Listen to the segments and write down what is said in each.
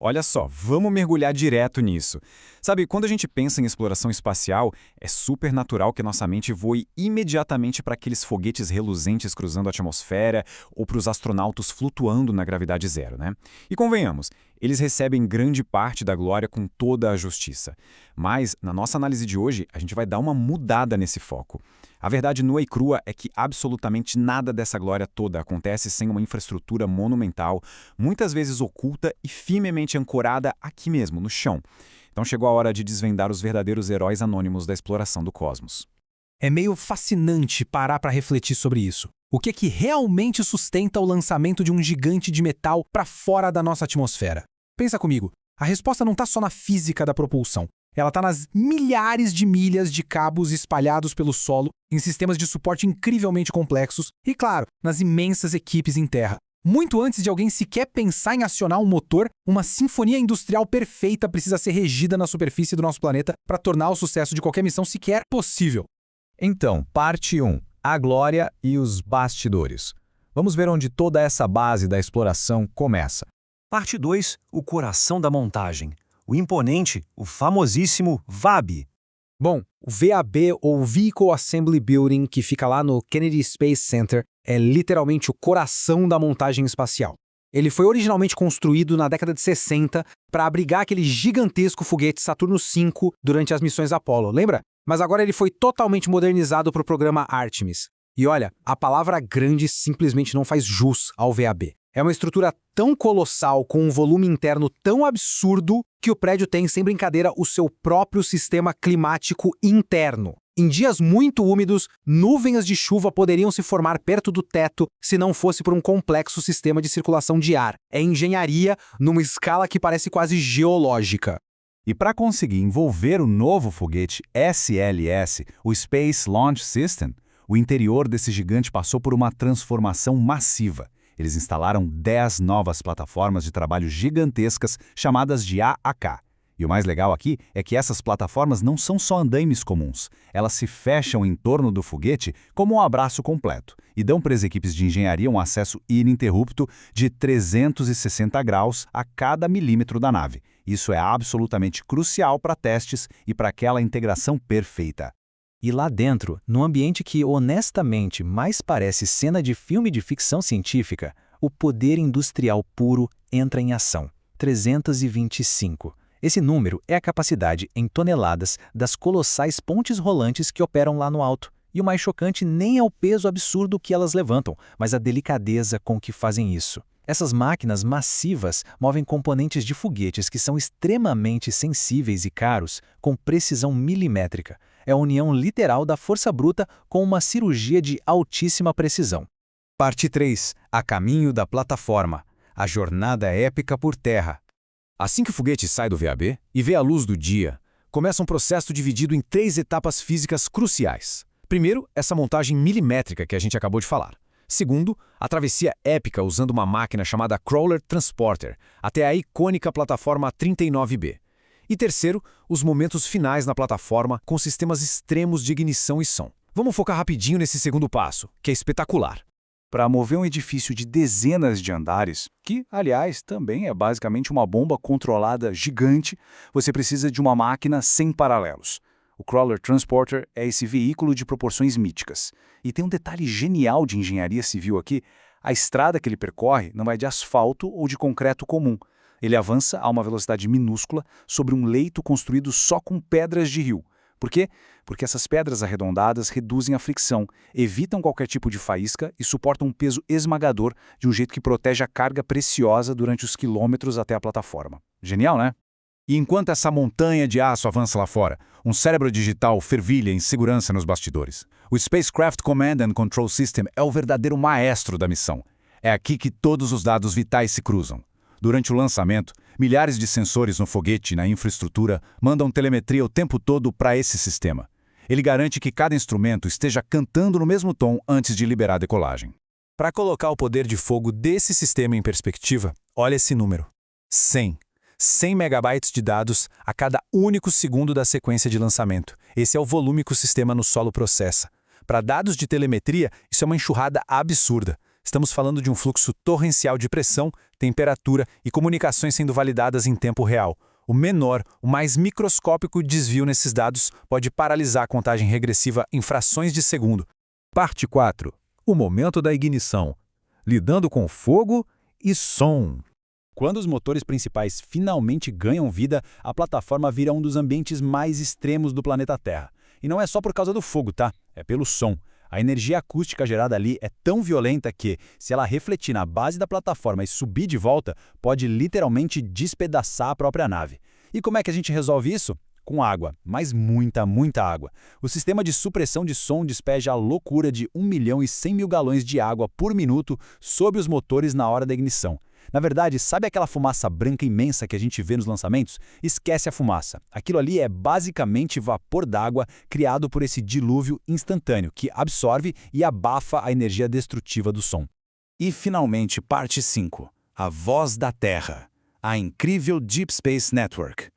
Olha só, vamos mergulhar direto nisso. Sabe, quando a gente pensa em exploração espacial, é super natural que nossa mente voe imediatamente para aqueles foguetes reluzentes cruzando a atmosfera ou para os astronautas flutuando na gravidade zero, né? E convenhamos, eles recebem grande parte da glória com toda a justiça. Mas, na nossa análise de hoje, a gente vai dar uma mudada nesse foco. A verdade nua e crua é que absolutamente nada dessa glória toda acontece sem uma infraestrutura monumental, muitas vezes oculta e firmemente ancorada aqui mesmo, no chão. Então chegou a hora de desvendar os verdadeiros heróis anônimos da exploração do cosmos. É meio fascinante parar para refletir sobre isso. O que é que realmente sustenta o lançamento de um gigante de metal para fora da nossa atmosfera? Pensa comigo, a resposta não está só na física da propulsão. Ela está nas milhares de milhas de cabos espalhados pelo solo, em sistemas de suporte incrivelmente complexos e, claro, nas imensas equipes em terra. Muito antes de alguém sequer pensar em acionar um motor, uma sinfonia industrial perfeita precisa ser regida na superfície do nosso planeta para tornar o sucesso de qualquer missão sequer possível. Então, parte 1. A glória e os bastidores. Vamos ver onde toda essa base da exploração começa. Parte 2. O coração da montagem. O imponente, o famosíssimo VAB. Bom, o VAB, ou Vehicle Assembly Building, que fica lá no Kennedy Space Center, é literalmente o coração da montagem espacial. Ele foi originalmente construído na década de 60 para abrigar aquele gigantesco foguete Saturno V durante as missões Apollo, lembra? Mas agora ele foi totalmente modernizado para o programa Artemis. E olha, a palavra grande simplesmente não faz jus ao VAB. É uma estrutura tão colossal, com um volume interno tão absurdo, que o prédio tem, sem brincadeira, o seu próprio sistema climático interno. Em dias muito úmidos, nuvens de chuva poderiam se formar perto do teto se não fosse por um complexo sistema de circulação de ar. É engenharia numa escala que parece quase geológica. E para conseguir envolver o novo foguete SLS, o Space Launch System, o interior desse gigante passou por uma transformação massiva. Eles instalaram 10 novas plataformas de trabalho gigantescas chamadas de AAK. E o mais legal aqui é que essas plataformas não são só andaimes comuns. Elas se fecham em torno do foguete como um abraço completo e dão para as equipes de engenharia um acesso ininterrupto de 360 graus a cada milímetro da nave. Isso é absolutamente crucial para testes e para aquela integração perfeita. E lá dentro, no ambiente que honestamente mais parece cena de filme de ficção científica, o poder industrial puro entra em ação. 325. Esse número é a capacidade em toneladas das colossais pontes rolantes que operam lá no alto. E o mais chocante nem é o peso absurdo que elas levantam, mas a delicadeza com que fazem isso. Essas máquinas massivas movem componentes de foguetes que são extremamente sensíveis e caros, com precisão milimétrica. É a união literal da força bruta com uma cirurgia de altíssima precisão. Parte 3. A caminho da plataforma. A jornada épica por terra. Assim que o foguete sai do VAB e vê a luz do dia, começa um processo dividido em 3 etapas físicas cruciais. Primeiro, essa montagem milimétrica que a gente acabou de falar. Segundo, a travessia épica usando uma máquina chamada Crawler Transporter até a icônica plataforma 39B. E terceiro, os momentos finais na plataforma com sistemas extremos de ignição e som. Vamos focar rapidinho nesse segundo passo, que é espetacular. Para mover um edifício de dezenas de andares, que, aliás, também é basicamente uma bomba controlada gigante, você precisa de uma máquina sem paralelos. O Crawler Transporter é esse veículo de proporções míticas. E tem um detalhe genial de engenharia civil aqui: a estrada que ele percorre não é de asfalto ou de concreto comum. Ele avança a uma velocidade minúscula sobre um leito construído só com pedras de rio. Por quê? Porque essas pedras arredondadas reduzem a fricção, evitam qualquer tipo de faísca e suportam um peso esmagador de um jeito que protege a carga preciosa durante os quilômetros até a plataforma. Genial, né? E enquanto essa montanha de aço avança lá fora, um cérebro digital fervilha em segurança nos bastidores. O Spacecraft Command and Control System é o verdadeiro maestro da missão. É aqui que todos os dados vitais se cruzam. Durante o lançamento, milhares de sensores no foguete e na infraestrutura mandam telemetria o tempo todo para esse sistema. Ele garante que cada instrumento esteja cantando no mesmo tom antes de liberar a decolagem. Para colocar o poder de fogo desse sistema em perspectiva, olha esse número: 100. 100 megabytes de dados a cada único segundo da sequência de lançamento. Esse é o volume que o sistema no solo processa. Para dados de telemetria, isso é uma enxurrada absurda. Estamos falando de um fluxo torrencial de pressão, temperatura e comunicações sendo validadas em tempo real. O menor, o mais microscópico desvio nesses dados pode paralisar a contagem regressiva em frações de segundo. Parte 4. O momento da ignição. Lidando com fogo e som. Quando os motores principais finalmente ganham vida, a plataforma vira um dos ambientes mais extremos do planeta Terra. E não é só por causa do fogo, tá? É pelo som. A energia acústica gerada ali é tão violenta que, se ela refletir na base da plataforma e subir de volta, pode literalmente despedaçar a própria nave. E como é que a gente resolve isso? Com água, mas muita, muita água. O sistema de supressão de som despeja a loucura de 1.100.000 galões de água por minuto sob os motores na hora da ignição. Na verdade, sabe aquela fumaça branca imensa que a gente vê nos lançamentos? Esquece a fumaça. Aquilo ali é basicamente vapor d'água criado por esse dilúvio instantâneo que absorve e abafa a energia destrutiva do som. E, finalmente, parte 5. A voz da Terra. A incrível Deep Space Network.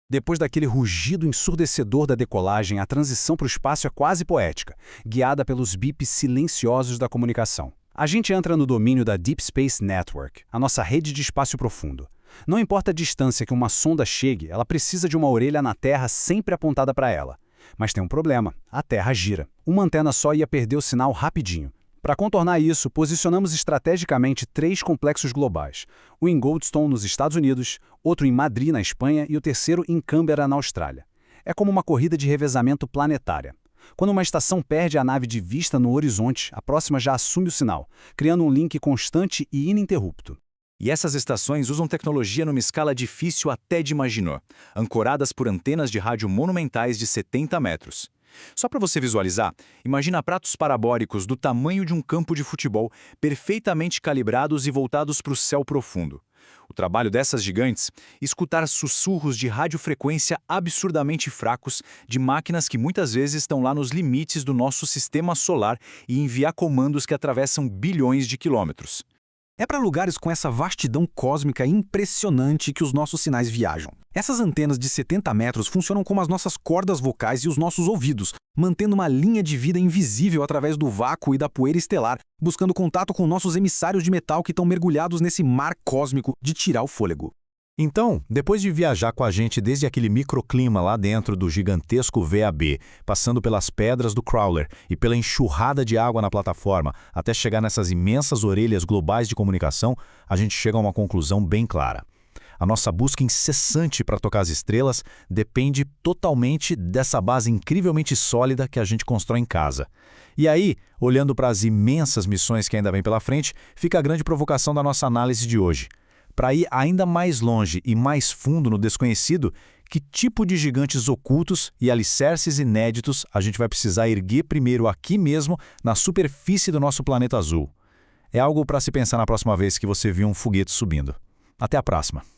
Depois daquele rugido ensurdecedor da decolagem, a transição para o espaço é quase poética, guiada pelos bips silenciosos da comunicação. A gente entra no domínio da Deep Space Network, a nossa rede de espaço profundo. Não importa a distância que uma sonda chegue, ela precisa de uma orelha na Terra sempre apontada para ela. Mas tem um problema, a Terra gira. Uma antena só ia perder o sinal rapidinho. Para contornar isso, posicionamos estrategicamente 3 complexos globais. Um em Goldstone, nos Estados Unidos, outro em Madrid, na Espanha, e o terceiro em Canberra, na Austrália. É como uma corrida de revezamento planetária. Quando uma estação perde a nave de vista no horizonte, a próxima já assume o sinal, criando um link constante e ininterrupto. E essas estações usam tecnologia numa escala difícil até de imaginar, ancoradas por antenas de rádio monumentais de 70 metros. Só para você visualizar, imagina pratos parabólicos do tamanho de um campo de futebol, perfeitamente calibrados e voltados para o céu profundo. O trabalho dessas gigantes é escutar sussurros de radiofrequência absurdamente fracos de máquinas que muitas vezes estão lá nos limites do nosso sistema solar e enviar comandos que atravessam bilhões de quilômetros. É para lugares com essa vastidão cósmica impressionante que os nossos sinais viajam. Essas antenas de 70 metros funcionam como as nossas cordas vocais e os nossos ouvidos, mantendo uma linha de vida invisível através do vácuo e da poeira estelar, buscando contato com nossos emissários de metal que estão mergulhados nesse mar cósmico de tirar o fôlego. Então, depois de viajar com a gente desde aquele microclima lá dentro do gigantesco VAB, passando pelas pedras do Crawler e pela enxurrada de água na plataforma, até chegar nessas imensas orelhas globais de comunicação, a gente chega a uma conclusão bem clara. A nossa busca incessante para tocar as estrelas depende totalmente dessa base incrivelmente sólida que a gente constrói em casa. E aí, olhando para as imensas missões que ainda vem pela frente, fica a grande provocação da nossa análise de hoje. Para ir ainda mais longe e mais fundo no desconhecido, que tipo de gigantes ocultos e alicerces inéditos a gente vai precisar erguer primeiro aqui mesmo, na superfície do nosso planeta azul? É algo para se pensar na próxima vez que você viu um foguete subindo. Até a próxima!